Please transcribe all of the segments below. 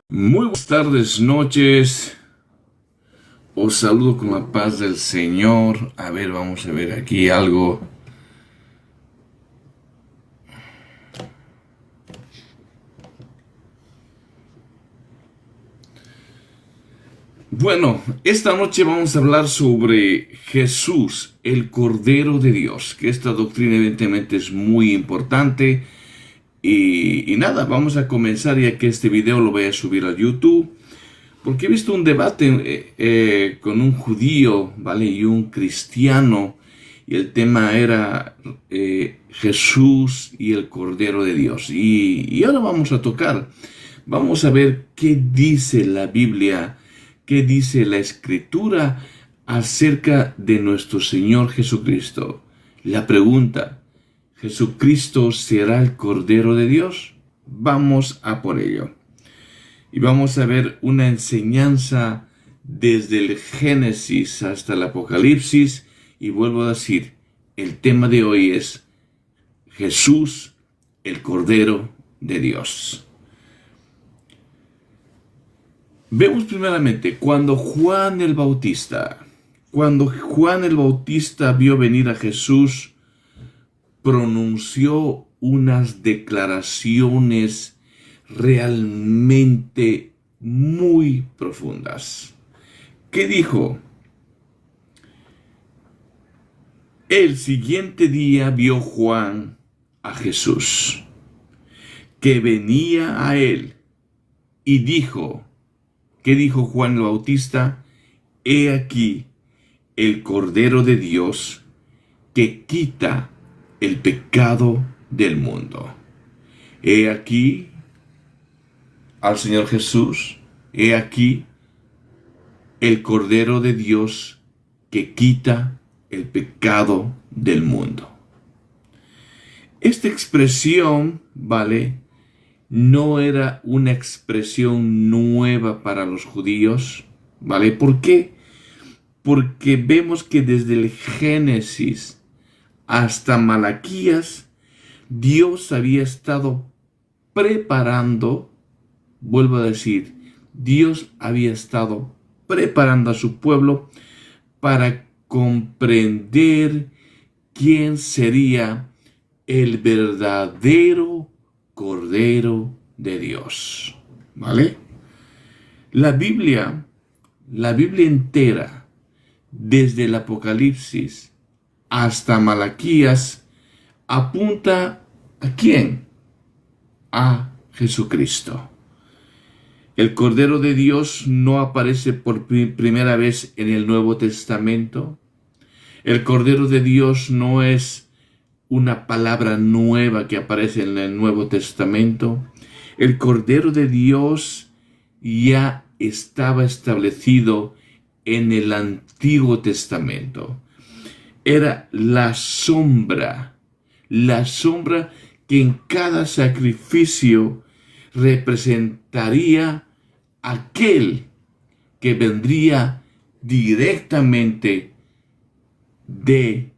Muy buenas tardes, noches. Os saludo con la paz del Señor. A ver, vamos a ver aquí algo. Bueno, esta noche vamos a hablar sobre Jesús, el Cordero de Dios, que esta doctrina evidentemente es muy importante. Y nada, vamos a comenzar ya que este video lo voy a subir a YouTube. Porque he visto un debate con un judío, ¿vale? Y un cristiano. Y el tema era Jesús y el Cordero de Dios. Y ahora vamos a tocar. Vamos a ver qué dice la Biblia, qué dice la Escritura acerca de nuestro Señor Jesucristo. La pregunta, ¿Jesucristo será el Cordero de Dios? Vamos a por ello. Y vamos a ver una enseñanza desde el Génesis hasta el Apocalipsis. Y vuelvo a decir, el tema de hoy es Jesús, el Cordero de Dios. Vemos primeramente cuando Juan el Bautista vio venir a Jesús, pronunció unas declaraciones realmente muy profundas. ¿Qué dijo? El siguiente día vio Juan a Jesús, que venía a él, y dijo, ¿qué dijo Juan el Bautista? He aquí el Cordero de Dios que quita el pecado del mundo. He aquí al Señor Jesús, he aquí el Cordero de Dios que quita el pecado del mundo. Esta expresión, ¿vale? No era una expresión nueva para los judíos, ¿vale? ¿Por qué? Porque vemos que desde el Génesis hasta Malaquías, Dios había estado preparando, vuelvo a decir, Dios había estado preparando a su pueblo para comprender quién sería el verdadero Cordero de Dios. ¿Vale? La Biblia entera, desde el Apocalipsis hasta Malaquías, apunta ¿a quién? A Jesucristo. El Cordero de Dios no aparece por primera vez en el Nuevo Testamento. El Cordero de Dios no es una palabra nueva que aparece en el Nuevo Testamento. El Cordero de Dios ya estaba establecido en el Antiguo Testamento. Era la sombra que en cada sacrificio representaría aquel que vendría directamente de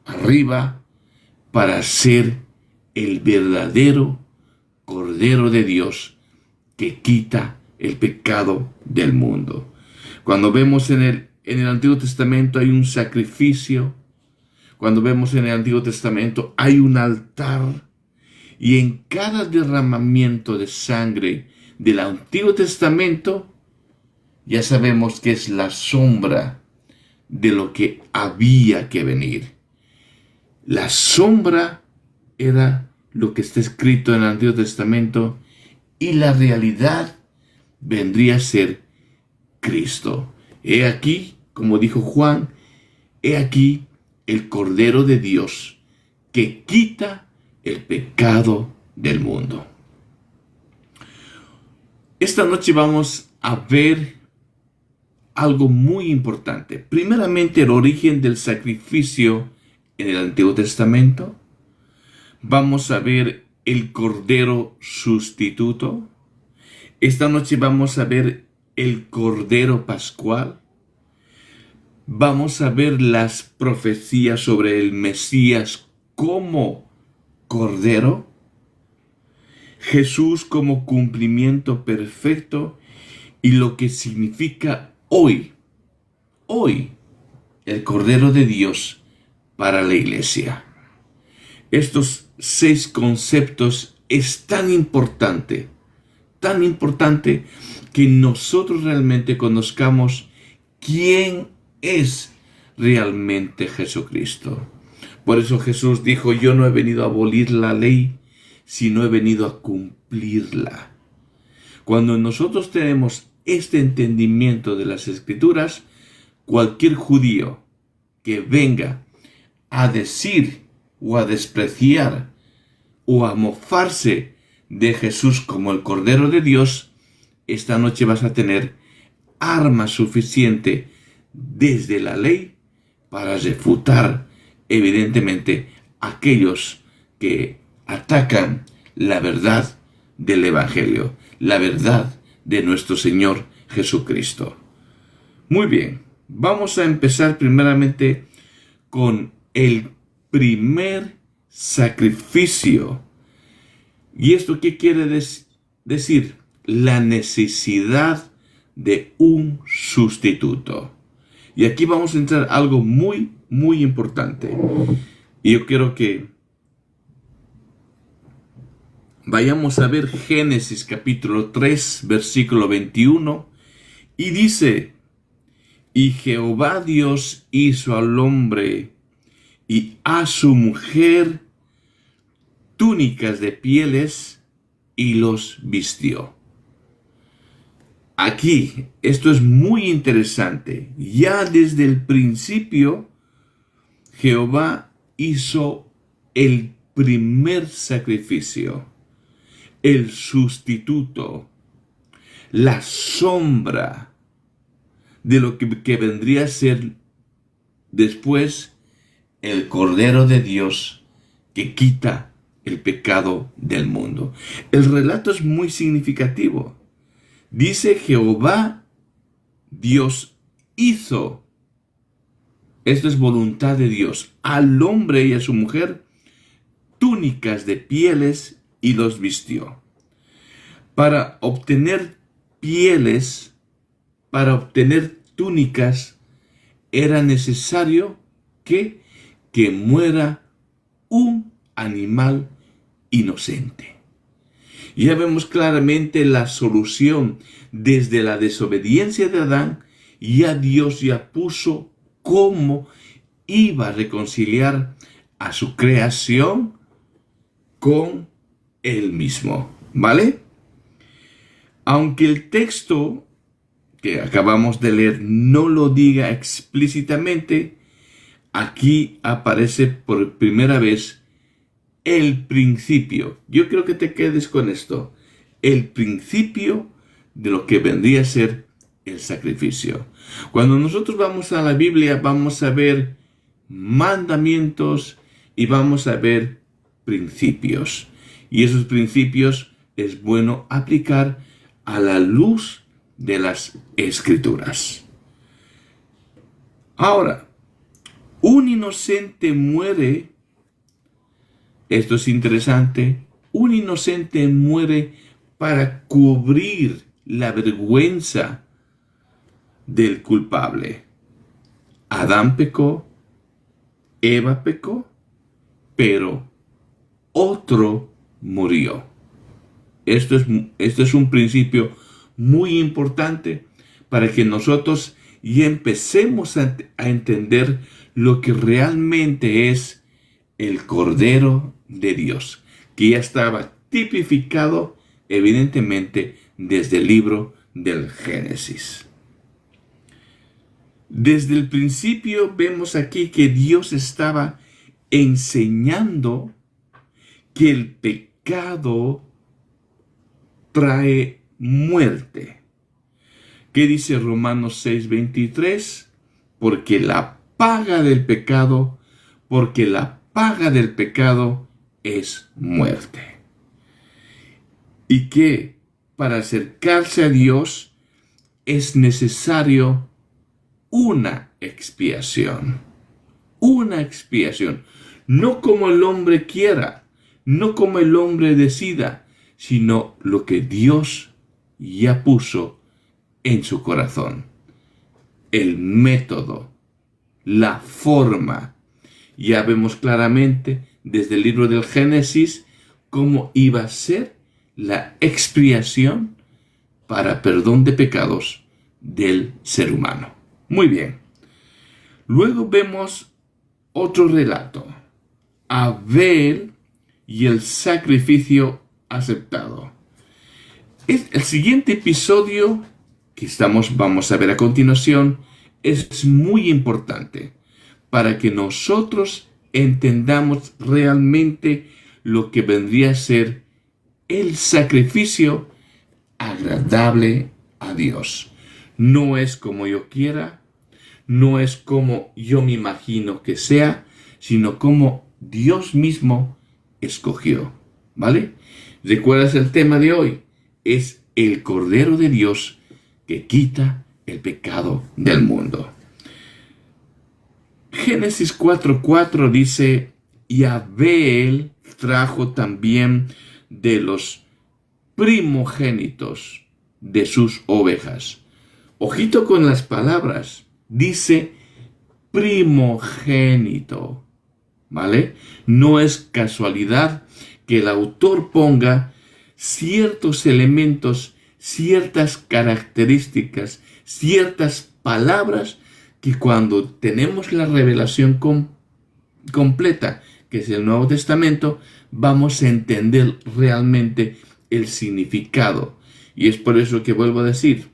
arriba para ser el verdadero Cordero de Dios que quita el pecado del mundo. Cuando vemos en el Antiguo Testamento hay un sacrificio. Cuando vemos en el Antiguo Testamento hay un altar. Y en cada derramamiento de sangre del Antiguo Testamento, ya sabemos que es la sombra de lo que había que venir. La sombra era lo que está escrito en el Antiguo Testamento y la realidad vendría a ser Cristo. He aquí, como dijo Juan, he aquí el Cordero de Dios que quita el pecado del mundo. Esta noche vamos a ver algo muy importante. Primeramente, el origen del sacrificio en el Antiguo Testamento. Vamos a ver el Cordero sustituto. Esta noche vamos a ver el Cordero pascual. Vamos a ver las profecías sobre el Mesías como Cordero. Jesús como cumplimiento perfecto y lo que significa hoy, el Cordero de Dios para la iglesia. Estos 6 conceptos es tan importante que nosotros realmente conozcamos quién es realmente Jesucristo. Por eso Jesús dijo, yo no he venido a abolir la ley, sino he venido a cumplirla. Cuando nosotros tenemos este entendimiento de las Escrituras, cualquier judío que venga a decir o a despreciar o a mofarse de Jesús como el Cordero de Dios, esta noche vas a tener arma suficiente desde la ley para refutar evidentemente aquellos que atacan la verdad del Evangelio, la verdad de nuestro Señor Jesucristo. Muy bien, vamos a empezar primeramente con el primer sacrificio. ¿Y esto qué quiere decir? La necesidad de un sustituto. Y aquí vamos a entrar algo muy importante. Y yo quiero que vayamos a ver Génesis capítulo 3, versículo 21. Y dice, y Jehová Dios hizo al hombre y a su mujer túnicas de pieles y los vistió. Aquí, esto es muy interesante. Ya desde el principio, Jehová hizo el primer sacrificio, el sustituto, la sombra de lo que vendría a ser después el Cordero de Dios que quita el pecado del mundo. El relato es muy significativo. Dice Jehová, Dios hizo, esto es voluntad de Dios, al hombre y a su mujer túnicas de pieles y los vistió. Para obtener pieles, para obtener túnicas, era necesario que muera un animal inocente. Ya vemos claramente la solución. Desde la desobediencia de Adán, ya Dios ya puso cómo iba a reconciliar a su creación con él mismo. ¿Vale? Aunque el texto que acabamos de leer no lo diga explícitamente, aquí aparece por primera vez el principio. Yo quiero que te quedes con esto. El principio de lo que vendría a ser el sacrificio. Cuando nosotros vamos a la Biblia, vamos a ver mandamientos y vamos a ver principios. Y esos principios es bueno aplicar a la luz de las Escrituras. Ahora, un inocente muere. Esto es interesante. Un inocente muere para cubrir la vergüenza del culpable. Adán pecó, Eva pecó, pero otro murió. Esto es un principio muy importante para que nosotros ya empecemos a entender lo que realmente es el Cordero de Dios, que ya estaba tipificado evidentemente desde el libro del Génesis. Desde el principio vemos aquí que Dios estaba enseñando que el pecado trae muerte. ¿Qué dice Romanos 6:23? Porque la paga del pecado es muerte. Y que para acercarse a Dios es necesario una expiación. Una expiación. No como el hombre quiera, no como el hombre decida, sino lo que Dios ya puso en su corazón. El método, la forma. Ya vemos claramente desde el libro del Génesis cómo iba a ser la expiación para perdón de pecados del ser humano. Muy bien. Luego vemos otro relato. Abel y el sacrificio aceptado. El siguiente episodio que vamos a ver a continuación es muy importante para que nosotros entendamos realmente lo que vendría a ser el sacrificio agradable a Dios. No es como yo quiera, no es como yo me imagino que sea, sino como Dios mismo escogió. ¿Vale? ¿Recuerdas el tema de hoy? Es el Cordero de Dios que quita el pecado del mundo. Génesis 4:4 dice, y Abel trajo también de los primogénitos de sus ovejas. Ojito con las palabras. Dice primogénito. ¿Vale? No es casualidad que el autor ponga ciertos elementos, ciertas características, ciertas palabras que cuando tenemos la revelación completa, que es el Nuevo Testamento, vamos a entender realmente el significado. Y es por eso que vuelvo a decir,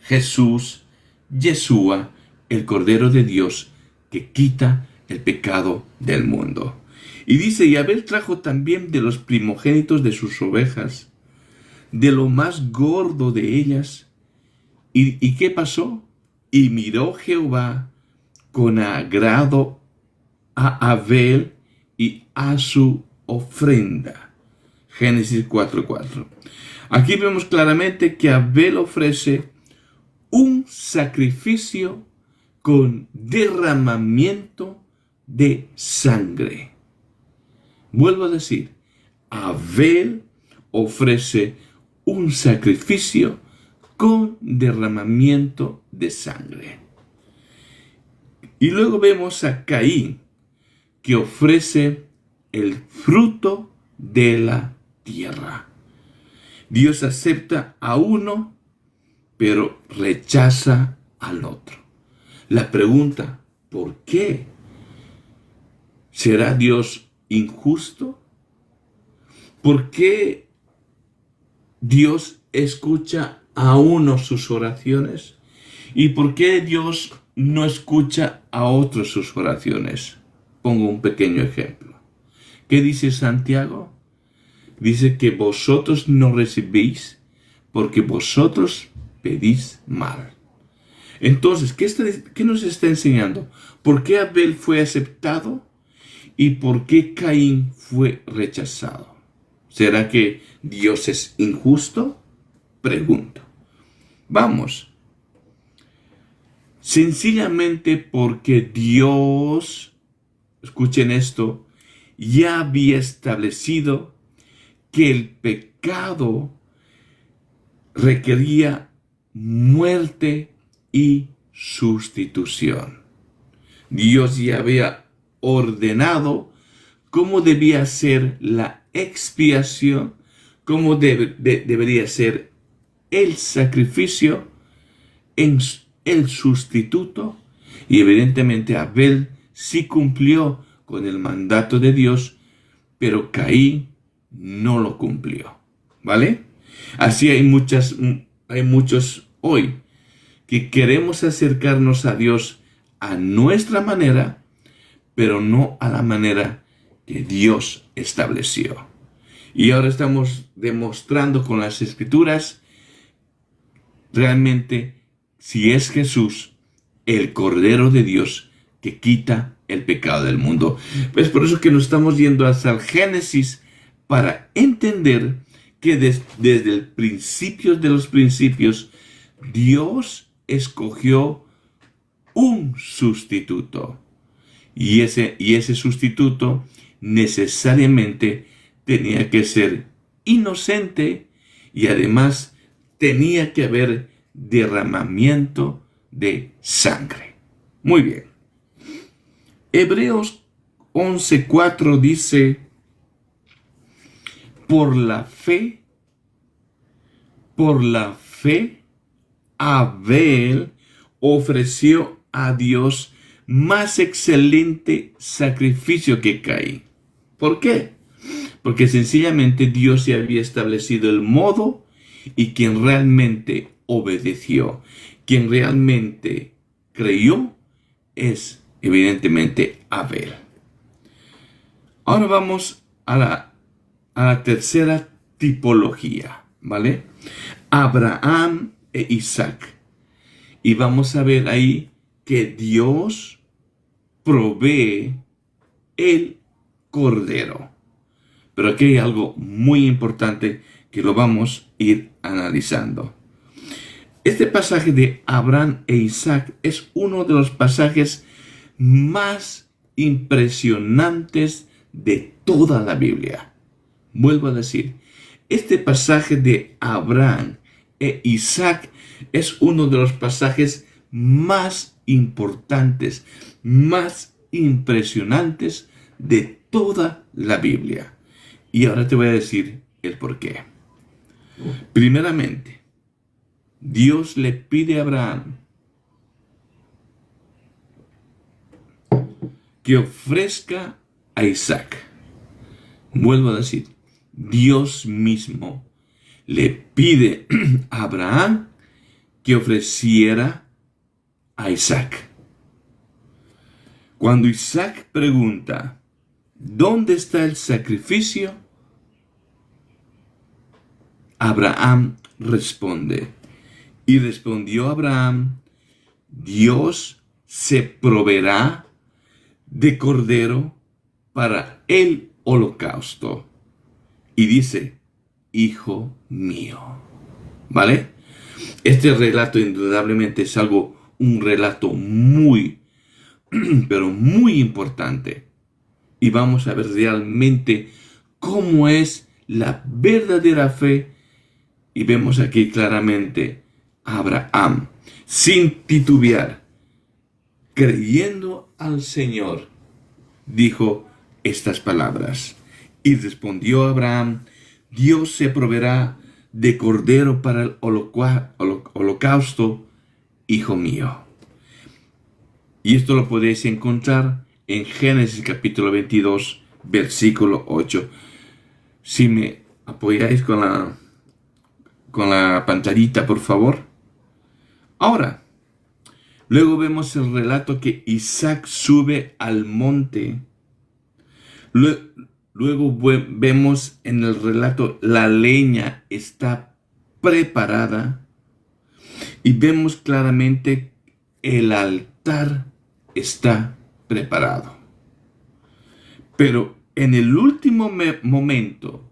Jesús, Yeshua, el Cordero de Dios, que quita el pecado del mundo. Y dice, y Abel trajo también de los primogénitos de sus ovejas, de lo más gordo de ellas. ¿Y qué pasó? Y miró Jehová con agrado a Abel y a su ofrenda. Génesis 4:4. Aquí vemos claramente que Abel ofrece un sacrificio con derramamiento de sangre. Vuelvo a decir, Abel ofrece un sacrificio con derramamiento de sangre. Y luego vemos a Caín, que ofrece el fruto de la tierra. Dios acepta a uno, pero rechaza al otro. La pregunta, ¿por qué? ¿Será Dios injusto? ¿Por qué Dios escucha a uno sus oraciones? ¿Y por qué Dios no escucha a otros sus oraciones? Pongo un pequeño ejemplo. ¿Qué dice Santiago? Dice que vosotros no recibís porque vosotros pedís mal. Entonces, ¿qué nos está enseñando? ¿Por qué Abel fue aceptado y por qué Caín fue rechazado? ¿Será que Dios es injusto? Pregunto. Vamos. Sencillamente porque Dios, escuchen esto, ya había establecido que el pecado requería muerte y sustitución. Dios ya había ordenado cómo debía ser la expiación, cómo debería ser el sacrificio en el sustituto, y evidentemente Abel sí cumplió con el mandato de Dios, pero Caín no lo cumplió. ¿Vale? Así hay muchos hoy que queremos acercarnos a Dios a nuestra manera, pero no a la manera que Dios estableció. Y ahora estamos demostrando con las Escrituras realmente si es Jesús el Cordero de Dios que quita el pecado del mundo. Pues por eso que nos estamos yendo hasta el Génesis para entender que desde el principio de los principios Dios escogió un sustituto. Y ese sustituto necesariamente tenía que ser inocente y además tenía que haber derramamiento de sangre. Muy bien. Hebreos 11:4 dice, por la fe, Abel ofreció a Dios más excelente sacrificio que Caín. ¿Por qué? Porque sencillamente Dios ya había establecido el modo y quien realmente obedeció, quien realmente creyó, es evidentemente Abel. Ahora vamos a la tercera tipología, ¿vale? Abraham e Isaac. Y vamos a ver ahí que Dios provee el cordero. Pero aquí hay algo muy importante que lo vamos a ir analizando. Este pasaje de Abraham e Isaac es uno de los pasajes más impresionantes de toda la Biblia. Vuelvo a decir, este pasaje de Abraham e Isaac es uno de los pasajes más importantes, más impresionantes de toda la Biblia. Y ahora te voy a decir el por qué. Primeramente, Dios le pide a Abraham que ofrezca a Isaac. Vuelvo a decir, Dios mismo le pide a Abraham que ofreciera a Isaac. Cuando Isaac pregunta, ¿dónde está el sacrificio? Abraham responde. Y respondió Abraham, Dios se proveerá de cordero para el holocausto. Y dice, hijo mío. ¿Vale? Este relato indudablemente es un relato muy, pero muy importante. Y vamos a ver realmente cómo es la verdadera fe. Y vemos aquí claramente a Abraham, sin titubear, creyendo al Señor, dijo estas palabras. Y respondió Abraham, Dios se proveerá de cordero para el holocausto, hijo mío. Y esto lo podéis encontrar en Génesis capítulo 22, versículo 8. Si me apoyáis con la pantallita, por favor. Ahora, luego vemos el relato que Isaac sube al monte. Luego vemos en el relato la leña está preparada. Y vemos claramente el altar está preparado. Pero en el último momento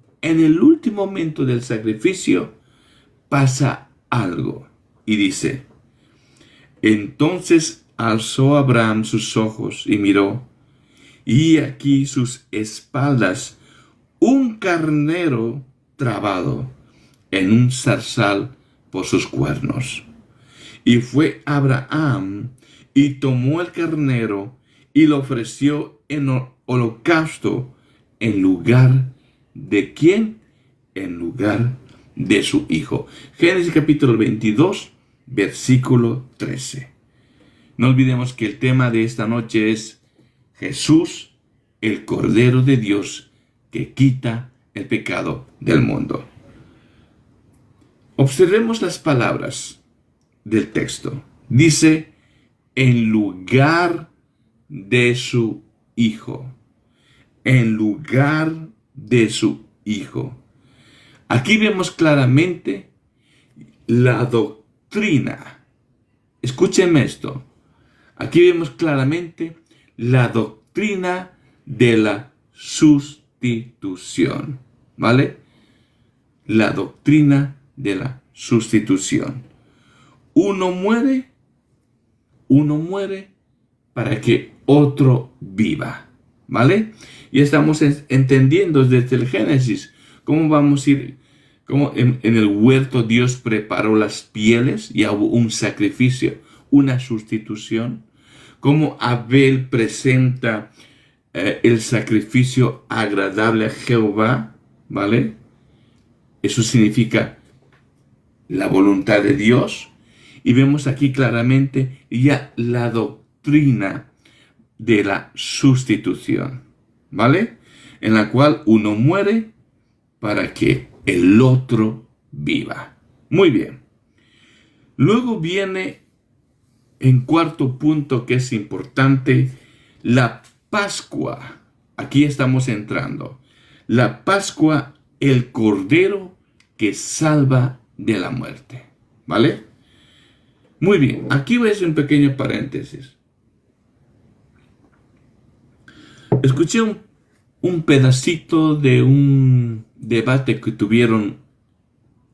del sacrificio, pasa algo. Y dice, entonces alzó Abraham sus ojos y miró, y aquí sus espaldas un carnero trabado en un zarzal por sus cuernos. Y fue Abraham y tomó el carnero y lo ofreció en holocausto en lugar de ¿quién? En lugar de su hijo. Génesis capítulo 22, versículo 13. No olvidemos que el tema de esta noche es Jesús, el Cordero de Dios, que quita el pecado del mundo. Observemos las palabras del texto. Dice, en lugar de su hijo. En lugar de su hijo. Aquí vemos claramente la doctrina. Escúchenme esto. Aquí vemos claramente la doctrina de la sustitución. ¿Vale? La doctrina de la sustitución. Uno muere para que otro viva. ¿Vale? Y estamos entendiendo desde el Génesis ¿Cómo vamos a ir? ¿Cómo en el huerto Dios preparó las pieles y hubo un sacrificio, una sustitución? ¿Cómo Abel presenta el sacrificio agradable a Jehová? ¿Vale? Eso significa la voluntad de Dios. Y vemos aquí claramente ya la doctrina de la sustitución, ¿vale? En la cual uno muere para que el otro viva. Muy bien. Luego viene, en cuarto punto que es importante, la Pascua. Aquí estamos entrando. La Pascua, el Cordero que salva de la muerte. ¿Vale? Muy bien, aquí voy a hacer un pequeño paréntesis. Escuché un pedacito de un debate que tuvieron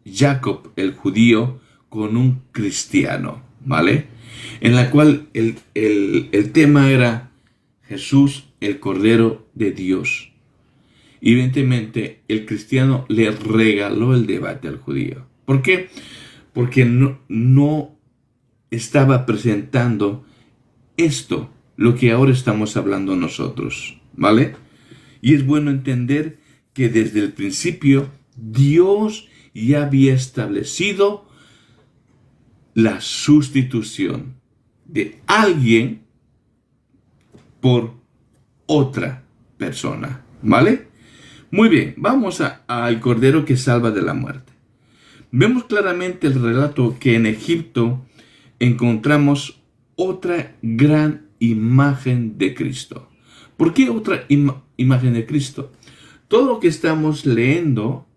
Jacob, el judío, con un cristiano, ¿vale? En la cual el tema era Jesús, el Cordero de Dios. Evidentemente, el cristiano le regaló el debate al judío. ¿Por qué? Porque no estaba presentando esto, lo que ahora estamos hablando nosotros, ¿vale? Y es bueno entender que desde el principio Dios ya había establecido la sustitución de alguien por otra persona, ¿vale? Muy bien, vamos al Cordero que salva de la muerte. Vemos claramente el relato que en Egipto encontramos otra gran imagen de Cristo. ¿Por qué otra imagen de Cristo? Todo lo que estamos leyendo,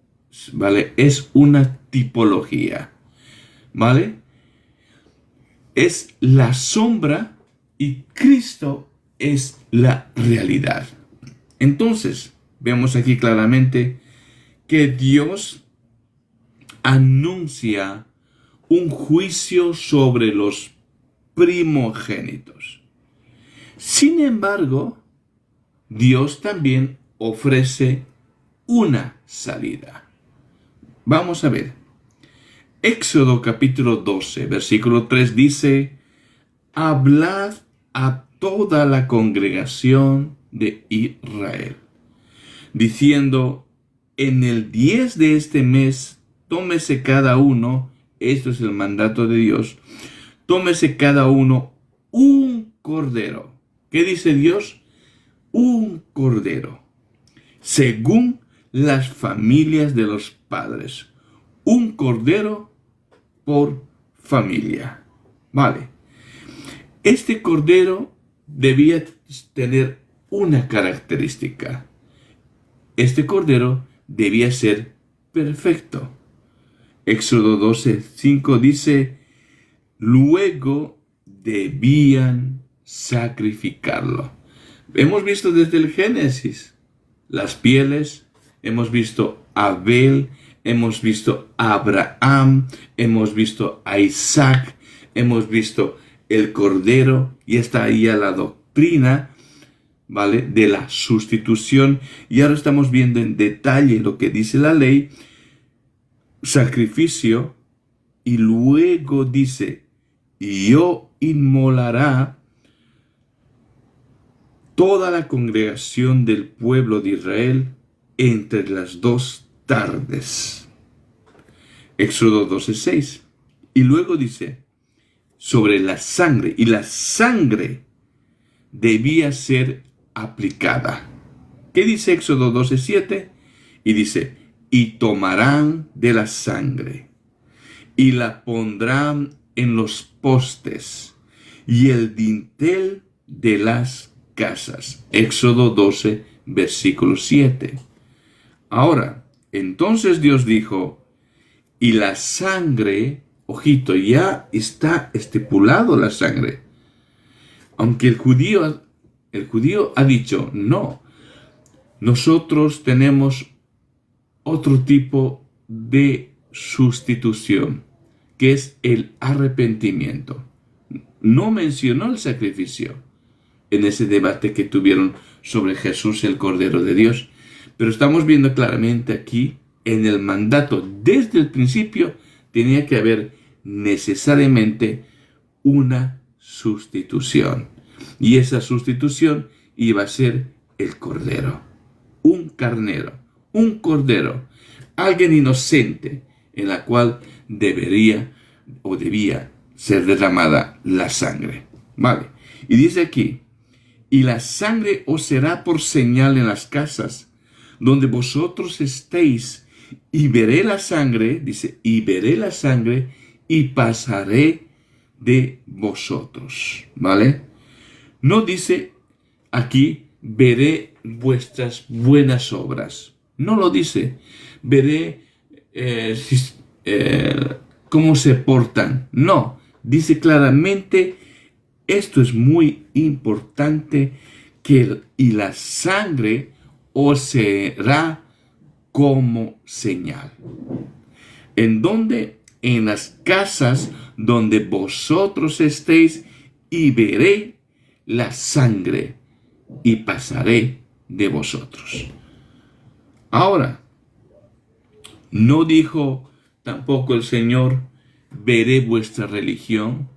¿vale? Es una tipología, ¿vale? Es la sombra y Cristo es la realidad. Entonces, vemos aquí claramente que Dios anuncia un juicio sobre los primogénitos. Sin embargo, Dios también ofrece una salida. Vamos a ver. Éxodo capítulo 12, versículo 3 dice: hablad a toda la congregación de Israel, diciendo: en el 10 de este mes, tómese cada uno, esto es el mandato de Dios, tómese cada uno un cordero. ¿Qué dice Dios? Un cordero, según las familias de los padres. Un cordero por familia. Vale. Este cordero debía tener una característica. Este cordero debía ser perfecto. Éxodo 12:5 dice: luego debían sacrificarlo. Hemos visto desde el Génesis las pieles, hemos visto a Abel, hemos visto a Abraham, hemos visto a Isaac, hemos visto el cordero, y está ahí ya la doctrina, ¿vale?, de la sustitución. Y ahora estamos viendo en detalle lo que dice la ley, sacrificio, y luego dice: y yo inmolará toda la congregación del pueblo de Israel entre las 2 tardes. Éxodo 12:6. Y luego dice sobre la sangre, y la sangre debía ser aplicada. ¿Qué dice Éxodo 12:7? Y dice: y tomarán de la sangre y la pondrán en los postes y el dintel de las casas. Éxodo 12, versículo 7. Ahora, entonces Dios dijo: y la sangre, ojito, ya está estipulado la sangre. Aunque el judío ha dicho: no, nosotros tenemos otro tipo de sustitución, que es el arrepentimiento. No mencionó el sacrificio en ese debate que tuvieron sobre Jesús, el Cordero de Dios. Pero estamos viendo claramente aquí en el mandato desde el principio tenía que haber necesariamente una sustitución. Y esa sustitución iba a ser el cordero. Un carnero, un cordero, alguien inocente en la cual debería o debía ser derramada la sangre. Vale. Y dice aquí, y la sangre os será por señal en las casas donde vosotros estéis, y veré la sangre, dice, y veré la sangre y pasaré de vosotros. ¿Vale? No dice aquí, veré vuestras buenas obras. No lo dice, veré cómo se portan. No, dice claramente, esto es muy importante, y la sangre os será como señal. ¿En dónde? En las casas donde vosotros estéis, y veré la sangre y pasaré de vosotros. Ahora, no dijo tampoco el Señor, veré vuestra religión.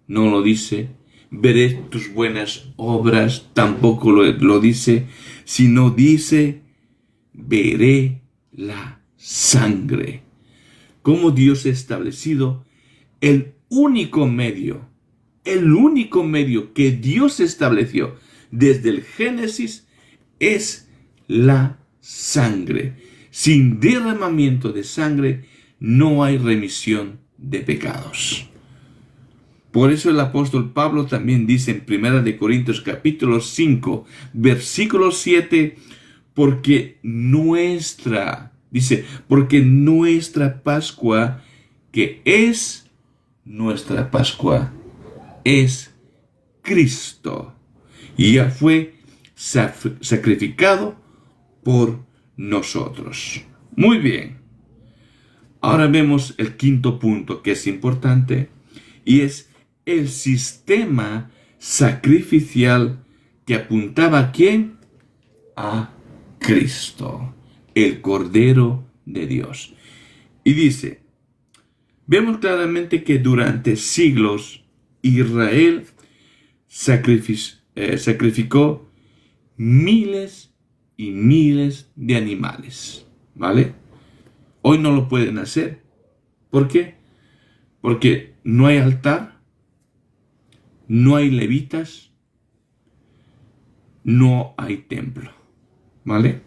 No lo dice. Veré tus buenas obras. Tampoco lo dice. Sino dice, veré la sangre. Como Dios ha establecido el único medio que Dios estableció desde el Génesis es la sangre. Sin derramamiento de sangre no hay remisión de pecados. Por eso el apóstol Pablo también dice en 1 Corintios capítulo 5, versículo 7, porque nuestra Pascua, que es nuestra Pascua, es Cristo. Y ya fue sacrificado por nosotros. Muy bien. Ahora vemos el quinto punto que es importante, y es el sistema sacrificial que apuntaba ¿a quién? A Cristo, el Cordero de Dios. Y dice, vemos claramente que durante siglos Israel sacrificó miles y miles de animales, ¿vale? Hoy no lo pueden hacer. ¿Por qué? Porque no hay altar, no hay levitas, no hay templo, ¿vale?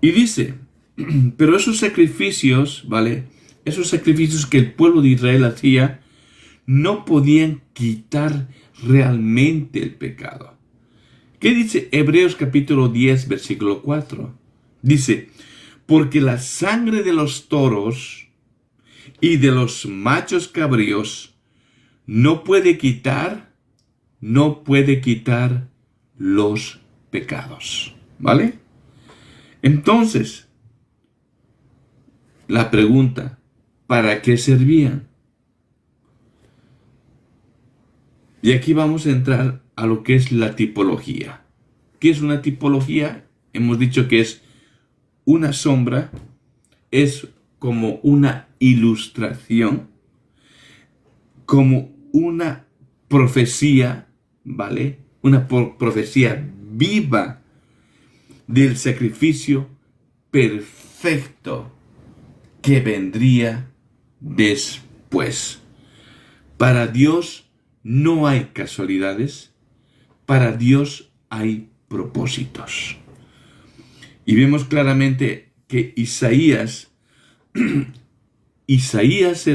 Y dice, pero esos sacrificios, ¿vale? Esos sacrificios que el pueblo de Israel hacía no podían quitar realmente el pecado. ¿Qué dice Hebreos capítulo 10, versículo 4? Dice, porque la sangre de los toros y de los machos cabríos no puede quitar los pecados. ¿Vale? Entonces, la pregunta, ¿para qué servían? Y aquí vamos a entrar a lo que es la tipología. ¿Qué es una tipología? Hemos dicho que es una sombra, es como una ilustración, como una profecía, ¿vale? Una profecía viva del sacrificio perfecto que vendría después. Para Dios no hay casualidades, para Dios hay propósitos. Y vemos claramente que Isaías, el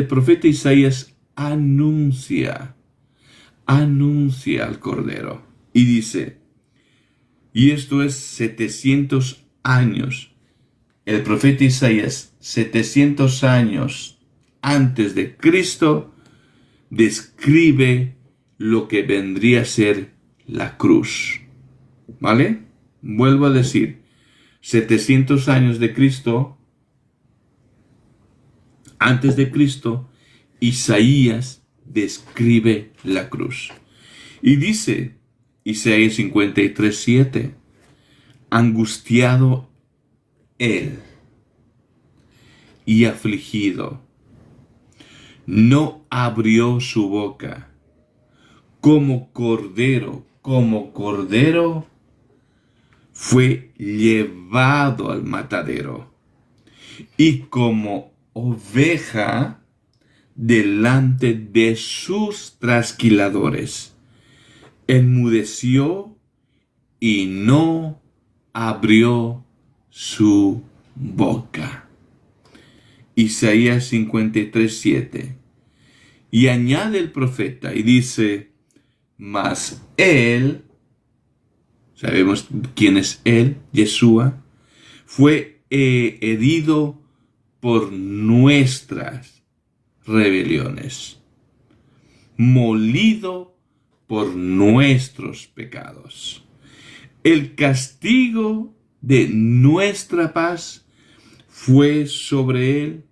profeta Isaías, anuncia al Cordero. Y dice, y esto es 700 años, el profeta Isaías, 700 años antes de Cristo, describe lo que vendría a ser la cruz. ¿Vale? Vuelvo a decir, 700 años de Cristo, antes de Cristo, Isaías describe la cruz. Y dice Isaías 53:7, angustiado él y afligido, no abrió su boca. Como cordero, fue llevado al matadero, y como oveja delante de sus trasquiladores, enmudeció y no abrió su boca. Isaías 53:7. Y añade el profeta y dice: mas él, sabemos quién es él, Yeshua, fue herido por nuestras rebeliones, molido por nuestros pecados. El castigo de nuestra paz fue sobre él,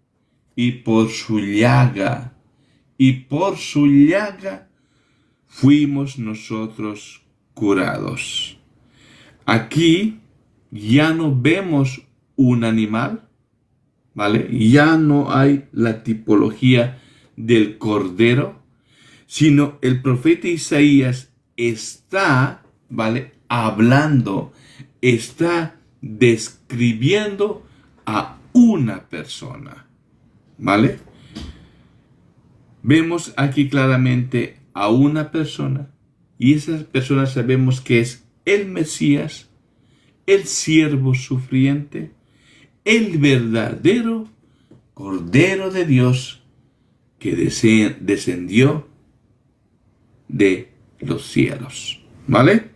y por su llaga fuimos nosotros curados. Aquí ya no vemos un animal, ¿vale? Ya no hay la tipología del cordero, sino el profeta Isaías está, ¿vale?, hablando, está describiendo a una persona, ¿vale? Vemos aquí claramente a una persona, y esa persona sabemos que es el Mesías, el siervo sufriente, el verdadero Cordero de Dios que descendió de los cielos, ¿vale?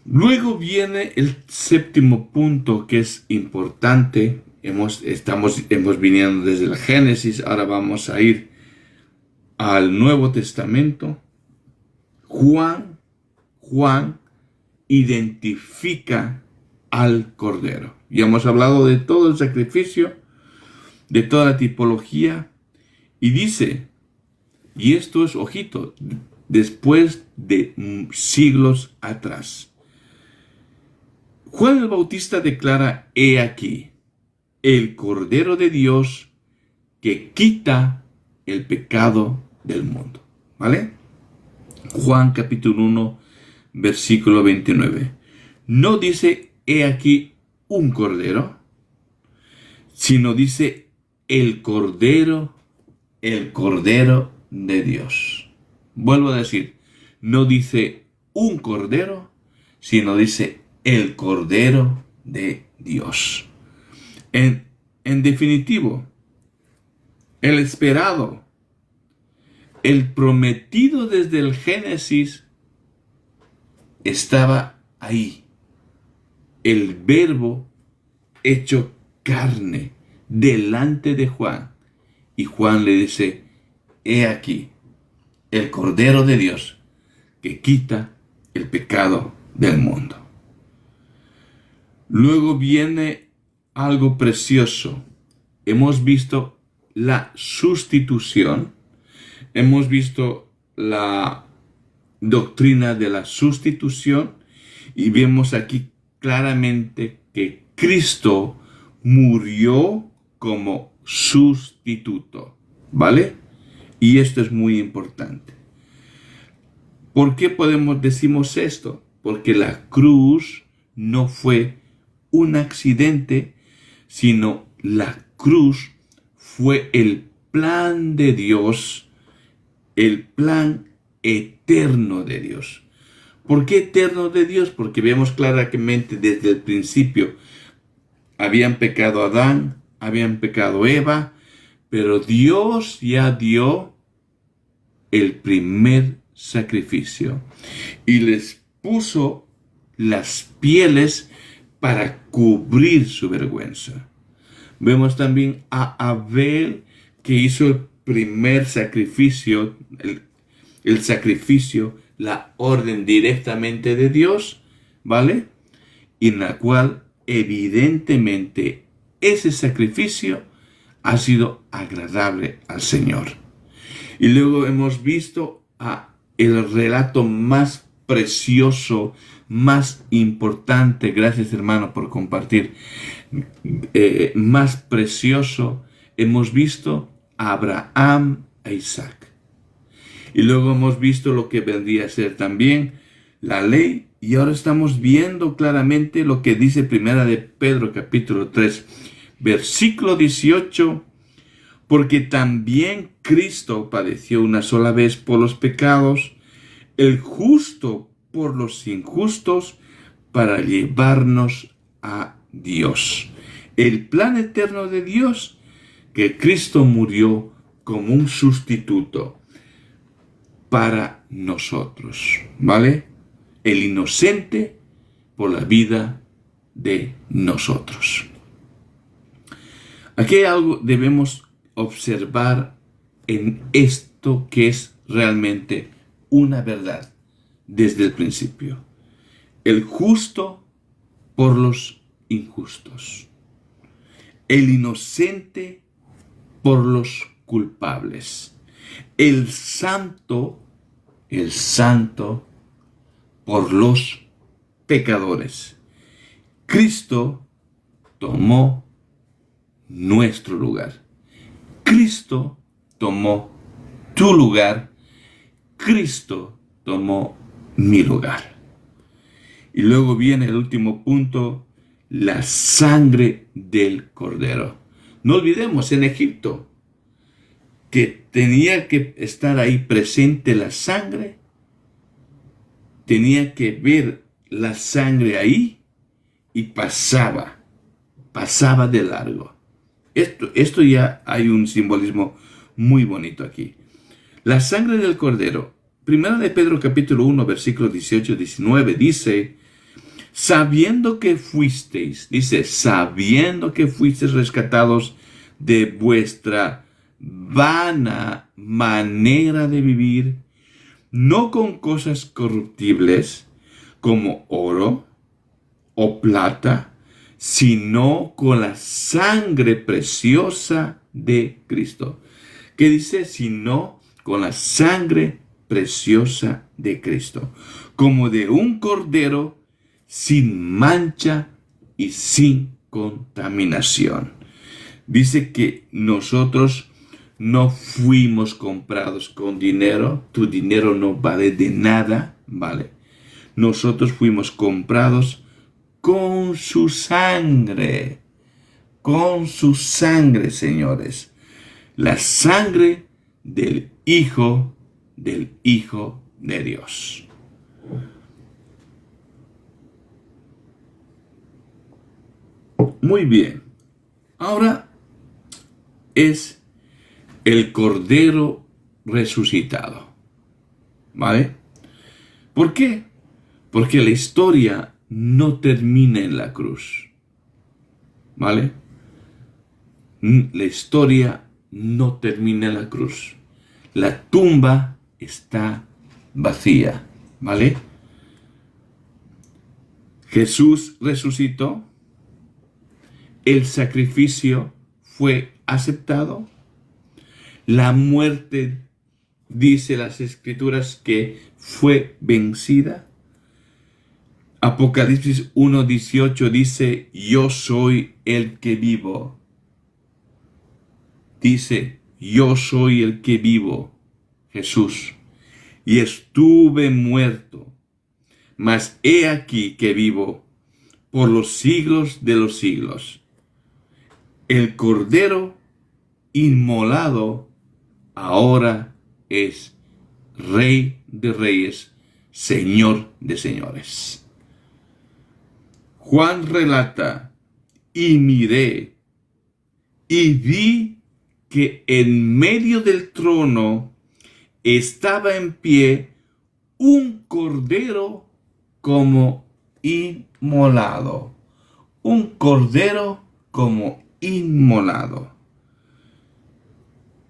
Luego viene el séptimo punto, que es importante. Hemos viniendo desde el Génesis, ahora vamos a ir al Nuevo Testamento. Juan identifica al Cordero. Ya hemos hablado de todo el sacrificio, de toda la tipología, y dice, y esto es, ojito, después de siglos atrás, Juan el Bautista declara: he aquí, el Cordero de Dios que quita el pecado del mundo. ¿Vale? Juan capítulo 1, versículo 29. No dice: he aquí un cordero, sino dice: el Cordero de Dios. Vuelvo a decir, no dice un cordero, sino dice el Cordero de Dios. En definitivo, el esperado, el prometido desde el Génesis, estaba ahí. El Verbo hecho carne delante de Juan. Y Juan le dice: he aquí, el Cordero de Dios que quita el pecado del mundo. Luego viene algo precioso. Hemos visto la sustitución. Hemos visto la doctrina de la sustitución. Y vemos aquí claramente que Cristo murió como sustituto. ¿Vale? Y esto es muy importante. ¿Por qué decimos esto? Porque la cruz no fue un accidente, sino la cruz fue el plan de Dios, el plan eterno de Dios. ¿Por qué eterno de Dios? Porque vemos claramente desde el principio, habían pecado Adán, habían pecado Eva, pero Dios ya dio el primer sacrificio y les puso las pieles para cubrir su vergüenza. Vemos también a Abel, que hizo el primer sacrificio, el sacrificio, la orden directamente de Dios, ¿vale? Y en la cual evidentemente ese sacrificio ha sido agradable al Señor. Y luego hemos visto el relato más precioso, más importante, gracias hermano por compartir, más precioso, hemos visto a Abraham, a Isaac. Y luego hemos visto lo que vendría a ser también la ley. Y ahora estamos viendo claramente lo que dice Primera de Pedro, capítulo 3, versículo 18. Porque también Cristo padeció una sola vez por los pecados, el justo por los injustos, para llevarnos a Dios. El plan eterno de Dios, que Cristo murió como un sustituto para nosotros, ¿vale? El inocente por la vida de nosotros. Aquí hay algo debemos observar en esto que es realmente una verdad desde el principio. El justo por los injustos. El inocente por los culpables. El santo por los pecadores. Cristo tomó nuestro lugar. Cristo tomó tu lugar. Cristo tomó mi lugar. Y luego viene el último punto, la sangre del Cordero. No olvidemos en Egipto que tenía que estar ahí presente la sangre. Tenía que ver la sangre ahí y pasaba de largo. Esto ya hay un simbolismo muy bonito aquí. La sangre del Cordero. Primera de Pedro capítulo 1 versículos 18-19 dice, sabiendo que fuisteis rescatados de vuestra vana manera de vivir, no con cosas corruptibles como oro o plata, sino con la sangre preciosa de Cristo. ¿Qué dice? Sino con la sangre preciosa de Cristo, como de un cordero sin mancha y sin contaminación. Dice que nosotros no fuimos comprados con dinero. Tu dinero no vale de nada, ¿vale? Nosotros fuimos comprados con su sangre. Con su sangre, señores. La sangre del Hijo de Dios. Muy bien. Ahora es el Cordero resucitado. ¿Vale? ¿Por qué? Porque la historia no termina en la cruz. ¿Vale? La historia no termina en la cruz. La tumba está vacía. ¿Vale? Jesús resucitó. El sacrificio fue aceptado. La muerte, dice las Escrituras, que fue vencida. Apocalipsis 1:18 dice, yo soy el que vivo. Dice, yo soy el que vivo, Jesús, y estuve muerto, mas he aquí que vivo por los siglos de los siglos. El Cordero inmolado ahora es Rey de Reyes, Señor de Señores. Juan relata, y miré, y vi que en medio del trono estaba en pie un Cordero como inmolado. Un Cordero como inmolado.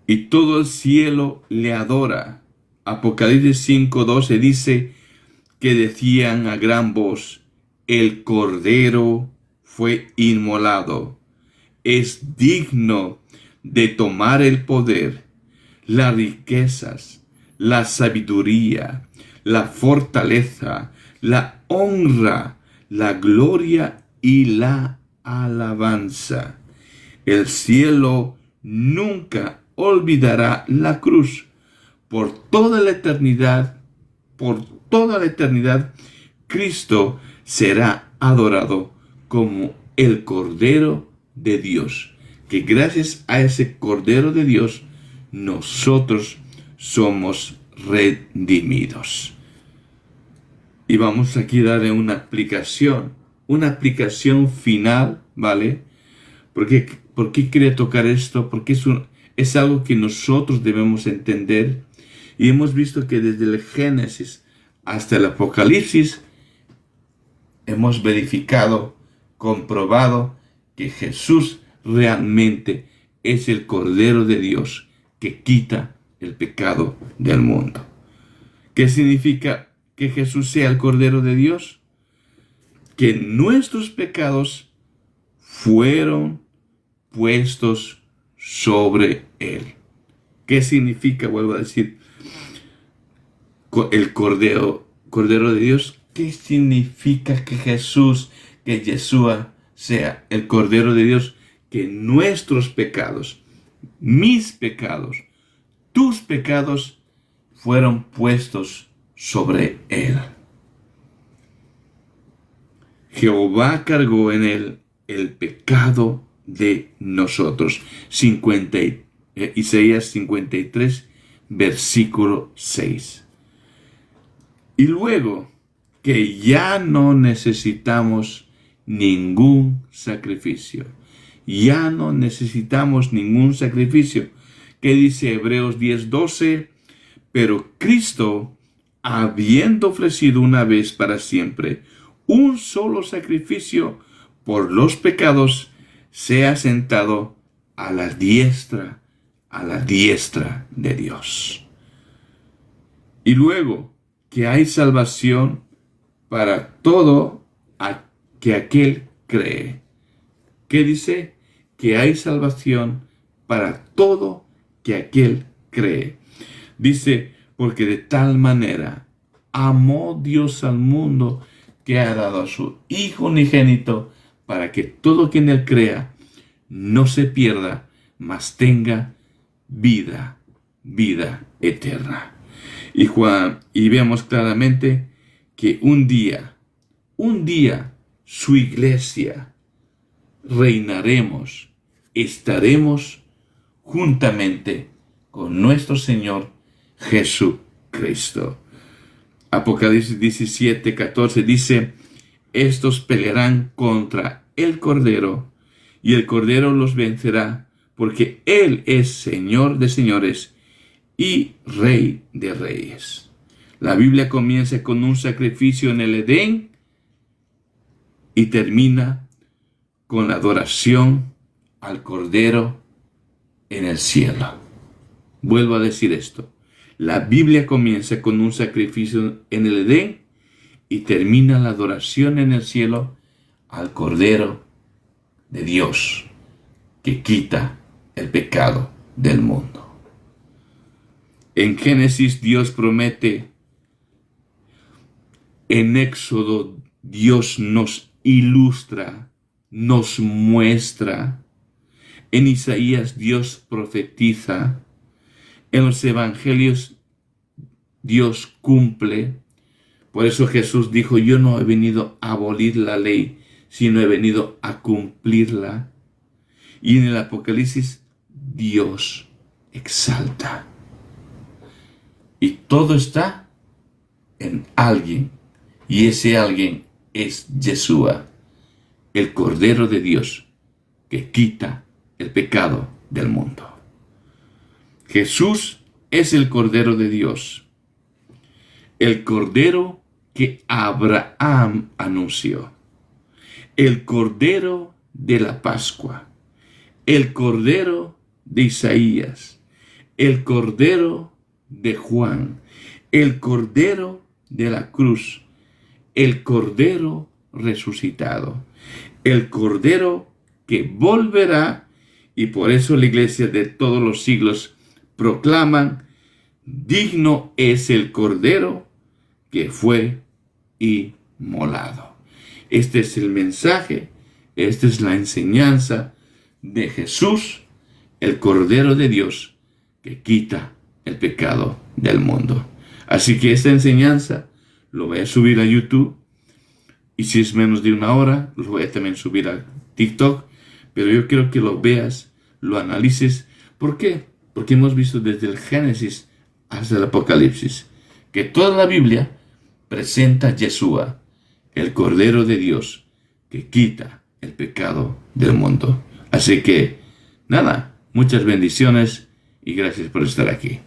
Y todo el cielo le adora. Apocalipsis 5:12 dice que decían a gran voz, el Cordero fue inmolado. Es digno de tomar el poder, las riquezas, la sabiduría, la fortaleza, la honra, la gloria y la alabanza. El cielo nunca olvidará la cruz. Por toda la eternidad, Cristo será adorado como el Cordero de Dios. Que gracias a ese Cordero de Dios, nosotros somos redimidos. Y vamos aquí a darle una aplicación final, ¿vale? ¿Por qué quería tocar esto? Porque es algo que nosotros debemos entender. Y hemos visto que desde el Génesis hasta el Apocalipsis hemos verificado, comprobado que Jesús realmente es el Cordero de Dios que quita el pecado del mundo. ¿Qué significa que Jesús sea el Cordero de Dios? Que nuestros pecados fueron puestos sobre Él. ¿Qué significa? Vuelvo a decir, el Cordero de Dios. ¿Qué significa que Jesús, que Yeshua sea el Cordero de Dios? Que nuestros pecados, mis pecados, tus pecados fueron puestos sobre Él. Jehová cargó en Él el pecado de nosotros. Isaías 53, versículo 6. Y luego que ya no necesitamos ningún sacrificio. Ya no necesitamos ningún sacrificio. ¿Qué dice Hebreos 10:12? Pero Cristo, habiendo ofrecido una vez para siempre un solo sacrificio por los pecados, se ha sentado a la diestra de Dios. Y luego que hay salvación para todo aquel cree. ¿Qué dice? Que hay salvación para todo aquel cree. Dice, porque de tal manera amó Dios al mundo que ha dado a su Hijo unigénito para que todo quien Él crea no se pierda, mas tenga vida eterna. Y vemos claramente que un día, su iglesia, reinaremos, estaremos juntamente con nuestro Señor Jesucristo. Apocalipsis 17:14 dice, estos pelearán contra el Cordero, y el Cordero los vencerá, porque Él es Señor de señores y Rey de reyes. La Biblia comienza con un sacrificio en el Edén y termina con la adoración al Cordero en el cielo. Vuelvo a decir esto. La Biblia comienza con un sacrificio en el Edén y termina la adoración en el cielo al Cordero de Dios que quita el pecado del mundo. En Génesis Dios promete, en Éxodo Dios nos ilustra, nos muestra, en Isaías Dios profetiza, en los evangelios Dios cumple. Por eso Jesús dijo, yo no he venido a abolir la ley, sino he venido a cumplirla. Y en el Apocalipsis Dios exalta. Y todo está en alguien. Y ese alguien es Yeshua, el Cordero de Dios, que quita el pecado del mundo. Jesús es el Cordero de Dios. El Cordero que Abraham anunció. El Cordero de la Pascua. El Cordero de Isaías. El Cordero de Juan. El Cordero de la cruz. El Cordero resucitado. El Cordero que volverá, y por eso la iglesia de todos los siglos proclaman, digno es el Cordero que fue inmolado. Este es el mensaje, esta es la enseñanza de Jesús, el Cordero de Dios, que quita el pecado del mundo. Así que esta enseñanza lo voy a subir a YouTube, y si es menos de una hora, lo voy a también subir a TikTok, pero yo quiero que lo veas, lo analices. ¿Por qué? Porque hemos visto desde el Génesis hasta el Apocalipsis que toda la Biblia presenta a Yeshua, el Cordero de Dios, que quita el pecado del mundo. Así que, nada, muchas bendiciones y gracias por estar aquí.